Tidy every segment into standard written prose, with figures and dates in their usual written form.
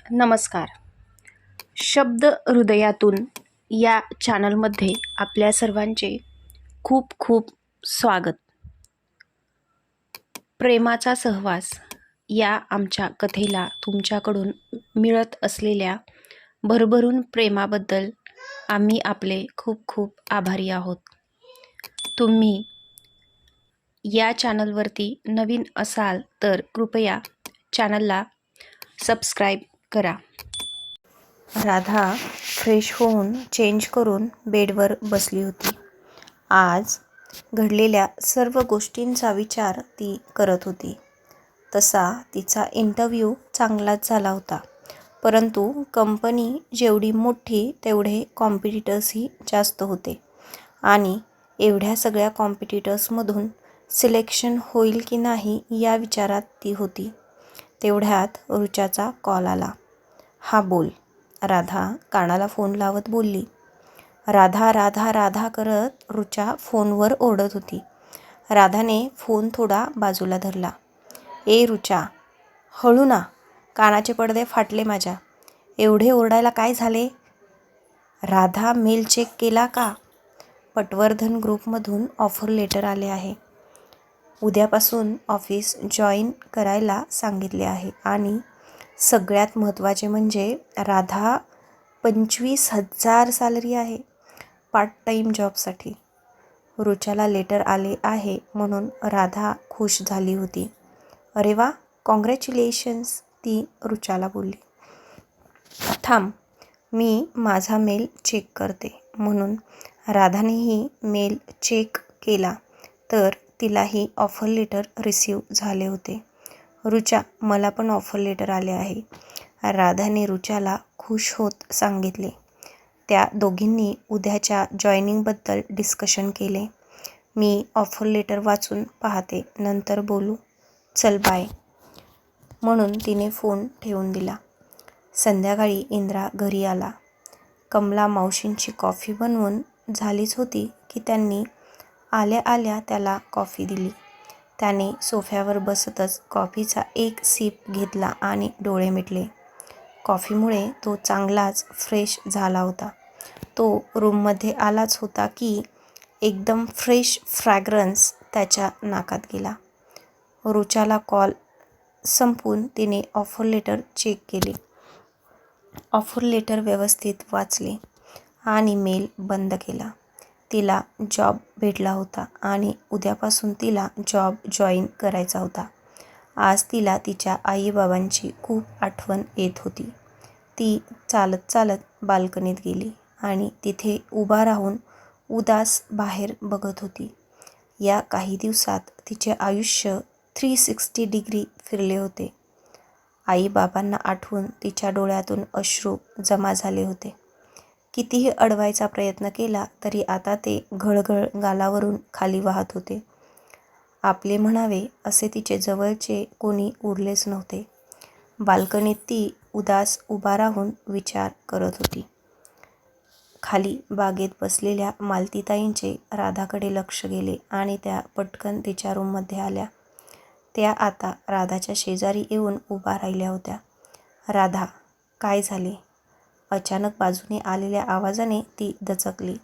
नमस्कार. शब्द हृदयातून या चॅनलमध्ये आपल्या सर्वांचे खूप खूप स्वागत. प्रेमाचा सहवास या आमच्या कथेला तुमच्याकडून मिळत असलेल्या भरभरून प्रेमाबद्दल आम्ही आपले खूप खूप आभारी आहोत. तुम्ही या चॅनलवरती नवीन असाल तर कृपया चॅनलला सबस्क्राईब करा. राधा फ्रेश होऊन चेंज करून बेडवर बसली होती. आज घडलेल्या सर्व गोष्टींचा विचार ती करत होती. तसा तिचा इंटरव्ह्यू चांगलाच झाला होता, परंतु कंपनी जेवढी मोठी तेवढे कॉम्पिटिटर्सही जास्त होते आणि एवढ्या सगळ्या कॉम्पिटिटर्समधून सिलेक्शन होईल की नाही या विचारात ती होती. तेवढ्यात ऋचाचा कॉल आला. हा बोल, राधा कानाला फोन लावत बोलली. राधा राधा राधा करत ऋचा फोनवर ओरडत होती. राधाने फोन थोडा बाजूला धरला. ए ऋचा, हळू ना, कानाचे पडदे फाटले माझ्या. एवढे ओरडायला काय झाले? राधा मेल चेक केला का? पटवर्धन ग्रुपमधून ऑफर लेटर आले आहे. उद्यापासून ऑफिस जॉईन करायला सांगितले आहे आणि सगळ्यात महत्त्वाचे म्हणजे राधा 25,000 सॅलरी आहे पार्ट टाईम जॉबसाठी. ऋचाला लेटर आले आहे म्हणून राधा खुश झाली होती. अरे वा, कॉंग्रॅच्युलेशन्स, ती ऋचाला बोलली. थांब, मी माझा मेल चेक करते. म्हणून राधानेही मेल चेक केला तर तिलाही ऑफर लेटर रिसीव्ह झाले होते. ऋचा, मला पण ऑफर लेटर आले आहे, राधाने ऋचाला खुश होत सांगितले. त्या दोघींनी उद्याच्या जॉईनिंगबद्दल डिस्कशन केले. मी ऑफर लेटर वाचून पाहते, नंतर बोलू. चल बाय, म्हणून तिने फोन ठेवून दिला. संध्याकाळी इंद्रा घरी आला. कमला मावशींची कॉफी बनवून झालीच होती की त्यांनी आल्या आल्या त्याला कॉफी दिली. त्याने सोफ्यावर बसतच कॉफीचा एक सिप घेतला आणि डोळे मिटले. कॉफीमुळे तो चांगलाच फ्रेश झाला होता. तो रूममध्ये आलाच होता की एकदम फ्रेश फ्रॅग्रन्स त्याच्या नाकात गेला. ऋचाला कॉल संपून तिने ऑफर लेटर चेक केले. ऑफर लेटर व्यवस्थित वाचले आणि मेल बंद केला. तिला जॉब भेटला होता आणि उद्यापासून तिला जॉब जॉईन करायचा होता. आज तिला तिच्या आईबाबांची खूप आठवण येत होती. ती चालत चालत बाल्कनीत गेली आणि तिथे उभा राहून उदास बाहेर बघत होती. या काही दिवसात तिचे आयुष्य 360 डिग्री फिरले होते. आईबाबांना आठवून तिच्या डोळ्यातून अश्रू जमा झाले होते. कितीही अडवायचा प्रयत्न केला तरी आता ते घळघळ गालावरून खाली वाहत होते. आपले म्हणावे असे तिचे जवळचे कोणी उरलेच नव्हते. बाल्कनीत ती उदास उभा राहून विचार करत होती. खाली बागेत बसलेल्या मालतीताईंचे राधाकडे लक्ष गेले आणि त्या पटकन तिच्या रूममध्ये आल्या. त्या आता राधाच्या शेजारी येऊन उभा राहिल्या होत्या. राधा, काय झाले? अचानक बाजूने आलेल्या आवाजाने ती दचकली.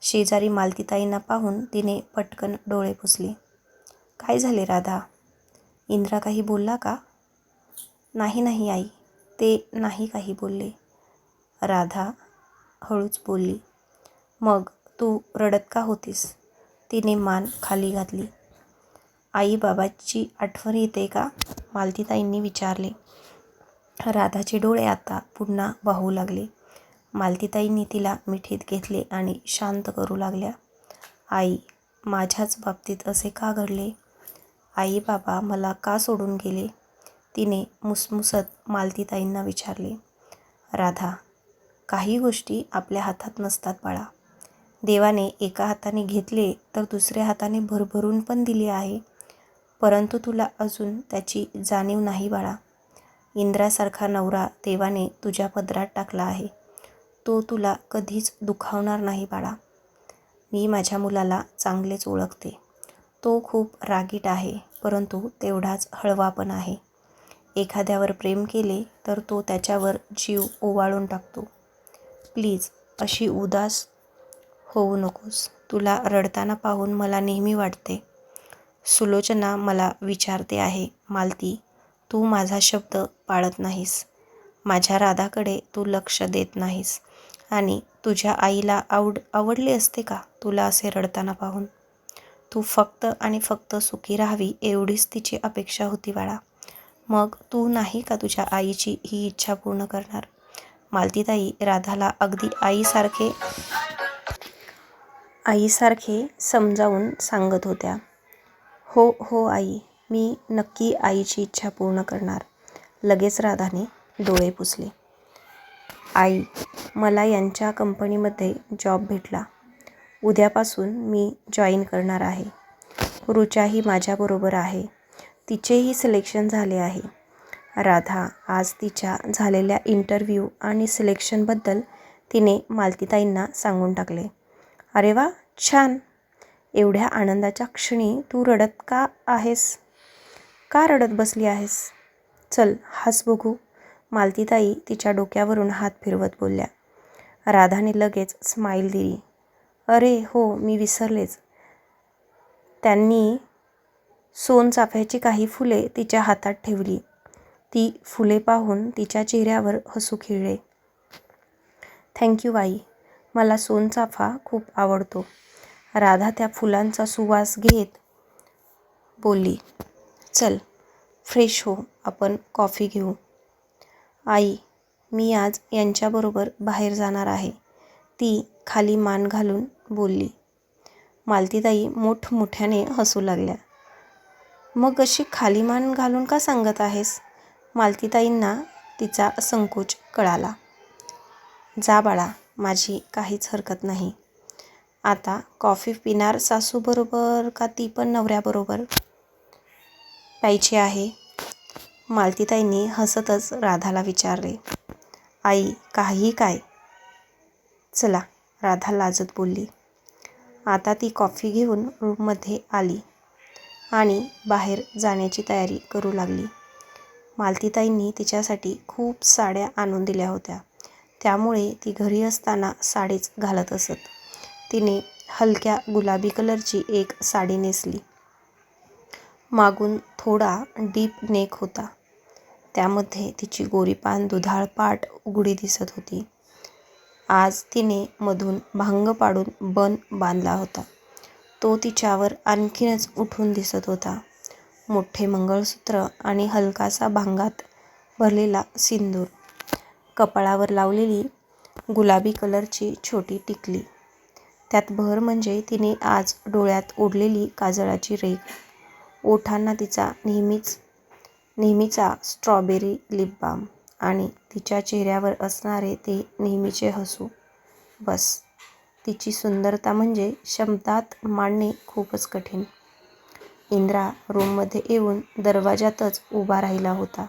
शेजारी मालतीताईंना पाहून तिने पटकन डोळे पुसले. काय झाले राधा? इंद्रा काही बोलला का? नाही नाही आई, ते नाही काही बोलले, राधा हळूच बोलली. मग तू रडत का होतीस? तिने मान खाली घातली. आई बाबाची आठवण येते का? मालतीताईंनी विचारले. राधाचे डोळे आता पुन्हा वाहू लागले. मालतीताईंनी तिला मिठीत घेतले आणि शांत करू लागल्या. आई, माझ्याच बाबतीत असे का घडले? आई बाबा मला का सोडून गेले? तिने मुसमुसत मालतीताईंना विचारले. राधा, काही गोष्टी आपल्या हातात नसतात बाळा. देवाने एका हाताने घेतले तर दुसऱ्या हाताने भरभरून पण दिले आहे, परंतु तुला अजून त्याची जाणीव नाही बाळा. इंद्रासारखा नवरा देवाने तुझ्या पदरात टाकला आहे. तो तुला कधीच दुखावणार नाही बाळा. मी माझ्या मुलाला चांगलेच ओळखते. तो खूप रागीट आहे, परंतु तेवढाच हळवा पण आहे. एखाद्यावर प्रेम केले तर तो त्याच्यावर जीव ओवाळून टाकतो. प्लीज अशी उदास होऊ नकोस. तुला रडताना पाहून मला नेहमी वाटते. सुलोचना मला विचारते आहे, मालती, तू माझा शब्द पाळत नाहीस. माझ्या राधाकडे तू लक्ष देत नाहीस आणि तुझ्या आईला आवडले असते का तुला असे रडताना पाहून? तू फक्त आणि फक्त सुखी राहावी एवढीच तिची अपेक्षा होती बाळा. मग तू नाही का तुझ्या आईची ही इच्छा पूर्ण करणार? मालतीताई राधाला अगदी आईसारखे समजावून सांगत होत्या. हो हो आई, मी नक्की आईची इच्छा पूर्ण करणार. लगेच राधाने डोळे पुसले. आई, मला यांच्या कंपनीमध्ये जॉब भेटला. उद्यापासून मी जॉईन करणार आहे. रुचाही माझ्याबरोबर आहे. तिचेही सिलेक्शन झाले आहे. राधा आज तिच्या झालेल्या इंटरव्ह्यू आणि सिलेक्शनबद्दल तिने मालतीताईंना सांगून टाकले. अरे वा, छान. एवढ्या आनंदाच्या क्षणी तू रडत का आहेस? का रडत बसली आहेस? चल हस बघू. मालतीताई तिच्या डोक्यावरून हात फिरवत बोलल्या. राधाने लगेच स्माईल दिली. अरे हो, मी विसरलेच. त्यांनी सोनचाफ्याची काही फुले तिच्या हातात ठेवली. ती फुले पाहून तिच्या चेहऱ्यावर हसू खिळले. थँक्यू आई, मला सोनचाफा खूप आवडतो. राधा त्या फुलांचा सुवास घेत बोलली. चल फ्रेश हो, आपण कॉफी घेऊ. आई, मी आज यांच्याबरोबर बाहेर जाणार आहे, ती खाली मान घालून बोलली. मालतीताई मोठमोठ्याने हसू लागल्या. मग अशी खाली मान घालून का सांगत आहेस? मालतीताईंना तिचा संकोच कळाला. जा बाळा, माझी काहीच हरकत नाही. आता कॉफी पिणार सासूबरोबर का ती पण नवऱ्याबरोबर प्यायची आहे? मालतीताईंनी हसतच राधाला विचारले. आई, काही काय. चला, राधा लाजत बोलली. आता ती कॉफी घेऊन रूममध्ये आली आणि बाहेर जाण्याची तयारी करू लागली. मालतीताईंनी तिच्यासाठी खूप साड्या आणून दिल्या होत्या, त्यामुळे ती घरी असताना साडीच घालत असत. तिने हलक्या गुलाबी कलरची एक साडी नेसली. मागून थोडा डीप नेक होता. त्यामध्ये तिची गोरीपान दुधाळ पाठ उघडी दिसत होती. आज तिने मधून भांग पाडून बन बांधला होता. तो तिच्यावर आणखीनच उठून दिसत होता. मोठे मंगळसूत्र आणि हलकासा भांगात भरलेला सिंदूर, कपाळावर लावलेली गुलाबी कलरची छोटी टिकली. त्यात भर म्हणजे तिने आज डोळ्यात ओढलेली काजळाची रेघ, ओठांना तिचा नेहमीचा स्ट्रॉबेरी लिप बाम आणि तिच्या चेहऱ्यावर असणारे ते नेहमीचे हसू. बस, तिची सुंदरता म्हणजे शब्दात मांडणे खूपच कठीण. इंद्रा रूममध्ये येऊन दरवाजातच उभा राहिला होता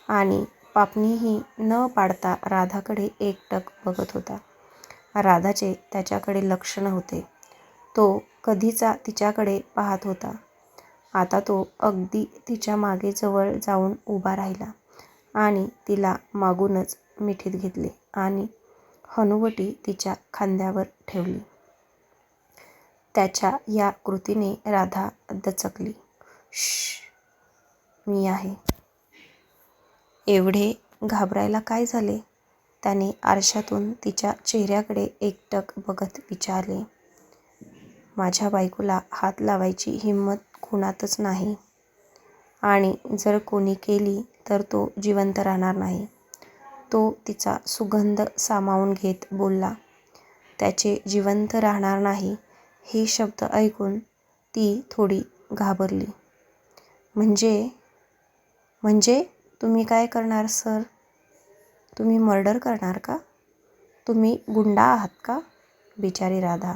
आणि पापणीही न पाडता राधाकडे एकटक बघत होता. राधाचे त्याच्याकडे लक्ष नव्हते. तो कधीचा तिच्याकडे पाहत होता. आता तो अगदी तिच्या मागे जवळ जाऊन उभा राहिला आणि तिला मागूनच मिठीत घेतले आणि हनुवटी तिच्या खांद्यावर ठेवली. त्याच्या या कृतीने राधा दचकली. श्श, मी आहे. एवढे घाबरायला काय झाले? त्याने आरशातून तिच्या चेहऱ्याकडे एकटक बघत विचारले. माझ्या बायकोला हात लावायची हिंमत कुणातच नाही आणि जर कोणी केली तर तो जिवंत राहणार नाही. तो तिचा सुगंध सामावून घेत बोलला. त्याचे जिवंत राहणार नाही हे शब्द ऐकून ती थोडी घाबरली. म्हणजे तुम्ही काय करणार सर? तुम्ही मर्डर करणार का? तुम्ही गुंडा आहात का? बिचारी राधा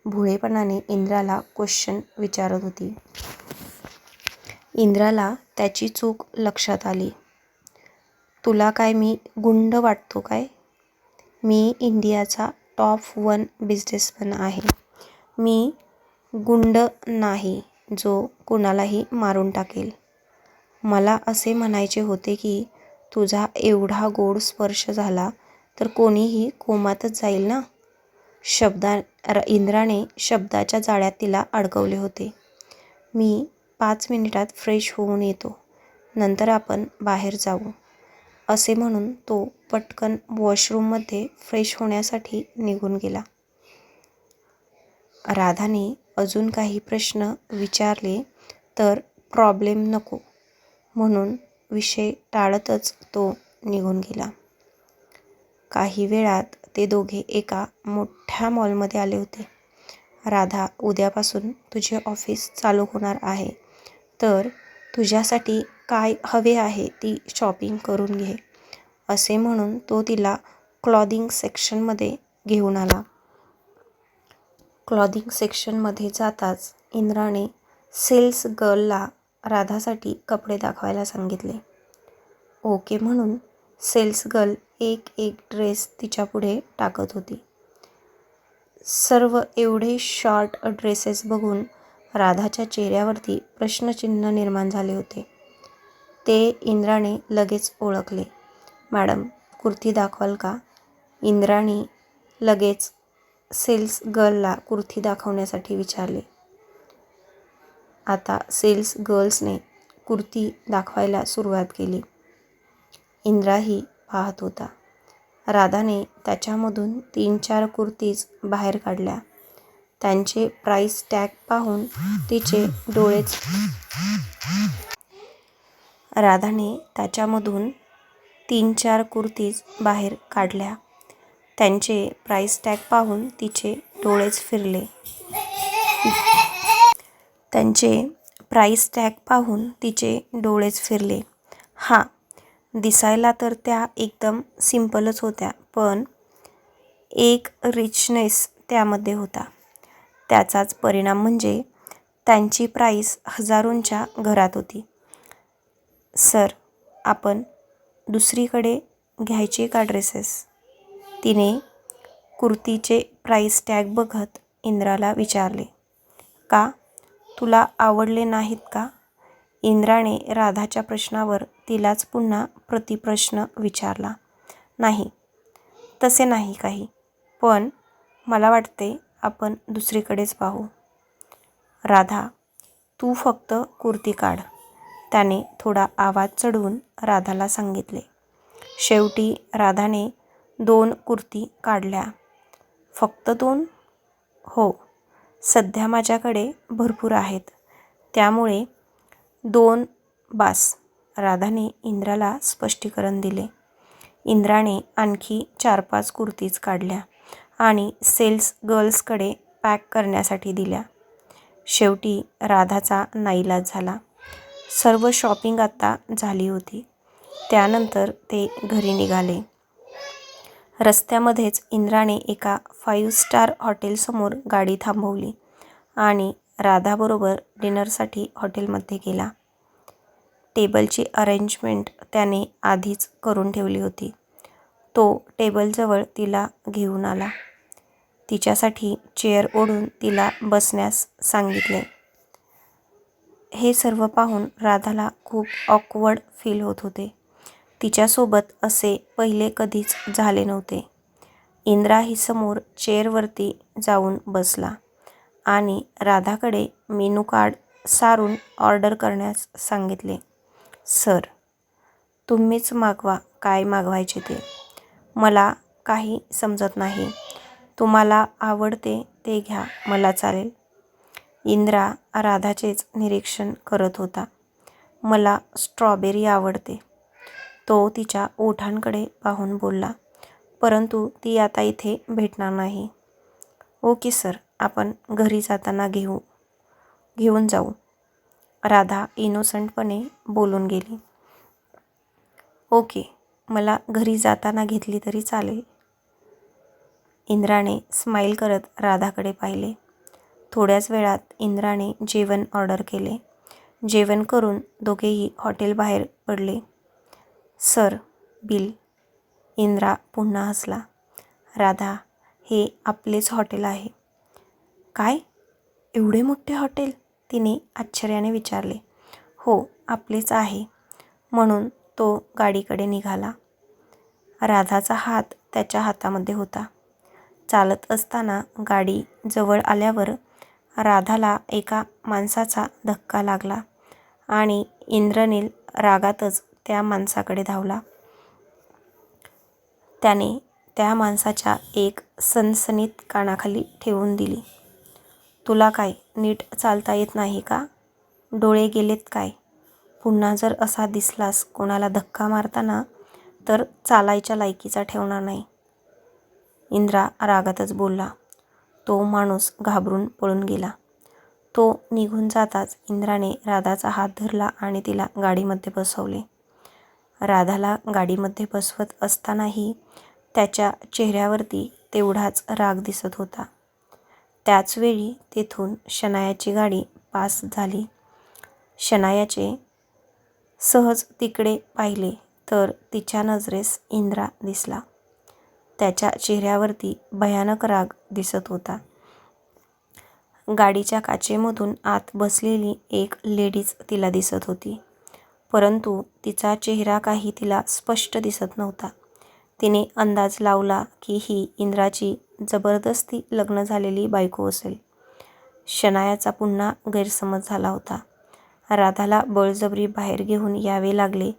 भोळेपणाने इंद्राला क्वेश्चन विचारत होती. इंद्राला त्याची चूक लक्षात आली. तुला काय मी गुंड वाटतो काय? मी इंडियाचा टॉप 1 बिझनेसमन आहे. मी गुंड नाही जो कुणालाही मारून टाकेल. मला असे म्हणायचे होते की तुझा एवढा गोड स्पर्श झाला तर कोणीही कोमातच जाईल ना. इंद्राने शब्दाच्या जाळ्यात तिला अडकवले होते. मी 5 मिनिटात फ्रेश होऊन येतो, नंतर आपण बाहेर जाऊ, असे म्हणून तो पटकन वॉशरूममध्ये फ्रेश होण्यासाठी निघून गेला. राधाने अजून काही प्रश्न विचारले तर प्रॉब्लेम नको म्हणून विषय टाळतच तो निघून गेला. काही वेळात ते दोघे एका मोठ्या मॉलमध्ये आले होते. राधा, उद्यापासून तुझे ऑफिस चालू होणार आहे, तर तुझ्यासाठी काय हवे आहे ती शॉपिंग करून घे, असे म्हणून तो तिला क्लॉथिंग सेक्शनमध्ये घेऊन आला. क्लॉथिंग सेक्शनमध्ये जाताच इंद्राने सेल्स गर्लला राधासाठी कपडे दाखवायला सांगितले. ओके म्हणून सेल्स गर्ल एक एक ड्रेस तिच्यापुढे टाकत होती. सर्व एवढे शॉर्ट ड्रेसेस बघून राधाच्या चेहऱ्यावरती प्रश्नचिन्ह निर्माण झाले होते. ते इंद्राने लगेच ओळखले. मॅडम, कुर्ती दाखवाल का? इंद्राने लगेच सेल्स गर्लला कुर्ती दाखवण्यासाठी विचारले. आता सेल्स गर्ल्सने कुर्ती दाखवायला सुरुवात केली. इंद्राही पाहत होता. राधाने त्याच्यामधून 3-4 कुर्तीज बाहेर काढल्या. त्यांचे प्राइस टॅग पाहून तिचे डोळेच राधाने त्याच्यामधून 3-4 कुर्तीज बाहेर काढल्या. त्यांचे प्राइस टॅग पाहून तिचे डोळेच फिरले. हां, दिसायला तर त्या एकदम सिंपलच होत्या, पण एक रिचनेस त्यामध्ये होता. त्याचाच परिणाम म्हणजे त्यांची प्राइस हजारोंच्या घरात होती. सर, आपण दुसरीकडे घ्यायचे का ड्रेसेस? तिने कुर्तीचे प्राइस टॅग बघत इंद्राला विचारले. का? तुला आवडले नाहीत का? इंद्राने राधाच्या प्रश्नावर तिलाच पुन्हा प्रतिप्रश्न विचारला. नाही, तसे नाही काही, पण मला वाटते आपण दुसरीकडेच पाहू. राधा, तू फक्त कुर्ती काढ, त्याने थोडा आवाज चढवून राधाला सांगितले. शेवटी राधाने 2 कुर्ती काढल्या. फक्त 2? हो, सध्या माझ्याकडे भरपूर आहेत, त्यामुळे 2 बास, राधाने इंद्राला स्पष्टीकरण दिले. इंद्राने आणखी 4-5 कुर्तीज काढल्या आणि सेल्स गर्ल्सकडे पॅक करण्यासाठी दिल्या. शेवटी राधाचा नाईलाज झाला. सर्व शॉपिंग आता झाली होती. त्यानंतर ते घरी निघाले. रस्त्यामध्येच इंद्राने एका 5 स्टार हॉटेलसमोर गाडी थांबवली आणि राधाबरोबर डिनरसाठी हॉटेलमध्ये गेला. टेबलची अरेंजमेंट त्याने आधीच करून ठेवली होती. तो टेबलजवळ तिला घेऊन आला. तिच्यासाठी चेअर ओढून तिला बसण्यास सांगितले. हे सर्व पाहून राधाला खूप ऑकवर्ड फील होत होते. तिच्यासोबत असे पहिले कधीच झाले नव्हते. इंद्राही समोर चेअरवरती जाऊन बसला आणि राधाकडे मेनू कार्ड सारून ऑर्डर करण्यास सांगितले. सर, तुम्हीच मागवा काय मागवायचे ते. मला काही समजत नाही. तुम्हाला आवडते ते घ्या, मला चालेल. इंद्रा राधाचेच निरीक्षण करत होता. मला स्ट्रॉबेरी आवडते, तो तिच्या ओठांकडे पाहून बोलला. परंतु ती आता इथे भेटणार नाही. ओके सर, आपण घरी जाताना घेऊन जाऊ, राधा इनोसंटपणे बोलून गेली. ओके, मला घरी जाताना घेतली तरी चालेल. इंद्राने स्माईल करत राधाकडे पाहिले. थोड्याच वेळात इंद्राने जेवण ऑर्डर केले. जेवण करून दोघेही हॉटेलबाहेर पडले. Sir, bill. इंद्रा पुन्हा हसला. राधा, हे आपलेच हॉटेल आहे. काय? एवढे मोठे हॉटेल? तिने आश्चर्याने विचारले. हो, आपलेच आहे. म्हणून तो गाडीकडे निघाला. राधाचा हात त्याच्या हातामध्ये होता. चालत असताना गाडी जवळ आल्यावर राधाला एका माणसाचा धक्का लागला आणि इंद्रनील रागातच त्या माणसाकडे धावला. त्याने त्या माणसाच्या एक सणसणीत कानाखाली ठेवून दिली. तुला काय नीट चालता येत नाही का? डोळे गेलेत काय? पुन्हा जर असा दिसलास कोणाला धक्का मारताना तर चालायच्या लायकीचा ठेवणार नाही. इंद्रा रागातच बोलला. तो माणूस घाबरून पळून गेला. तो निघून जाताच इंद्राने राधाचा हात धरला आणि तिला गाडीमध्ये बसवले. राधाला गाडीमध्ये बसवत असतानाही त्याच्या चेहऱ्यावरती तेवढाच राग दिसत होता. त्याचवेळी तेथून शनायाची गाडी पास झाली. शनायाचे सहज तिकडे पाहिले तर तिच्या नजरेस इंद्रा दिसला. त्याच्या चेहऱ्यावरती भयानक राग दिसत होता. गाडीच्या काचेमधून आत बसलेली एक लेडीज तिला दिसत होती, परंतु तिचा चेहरा काही तिला स्पष्ट दिसत नव्हता. तिने अंदाज लावला की ही इंद्राची जबरदस्ती लग्न झालेली बायको असेल. शनायाचा पुन्हा गैरसमज झाला होता. राधाला बळजबरी बाहेर घेऊन यावे लागले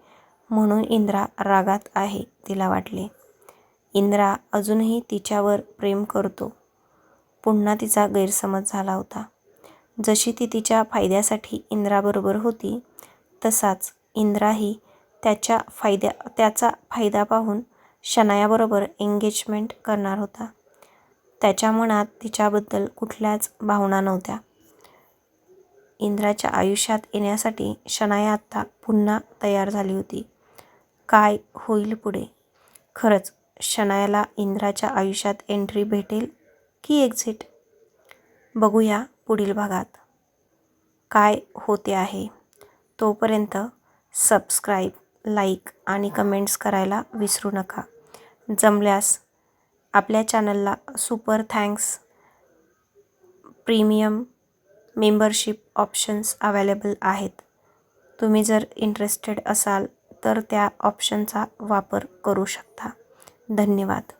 म्हणून इंद्रा रागात आहे तिला वाटले. इंद्रा अजूनही तिच्यावर प्रेम करतो. पुन्हा तिचा गैरसमज झाला होता. जशी ती तिच्या फायद्यासाठी इंद्राबरोबर होती तसाच इंद्राही त्याचा फायदा पाहून शनायाबरोबर एंगेजमेंट करणार होता. त्याच्या मनात तिच्याबद्दल कुठल्याच भावना नव्हत्या. इंद्राच्या आयुष्यात येण्यासाठी शनाया आत्ता पुन्हा तयार झाली होती. काय होईल पुढे? खरंच शनायाला इंद्राच्या आयुष्यात एंट्री भेटेल की एक्झिट? बघूया पुढील भागात काय होते आहे. तोपर्यंत सबस्क्राईब, लाईक आणि कमेंट्स करायला विसरू नका. जमल्यास आपल्या चॅनलला super thanks premium membership options available आहेत. तुम्ही जर इंटरेस्टेड असाल तर त्या ऑप्शनचा वापर करू शकता. धन्यवाद.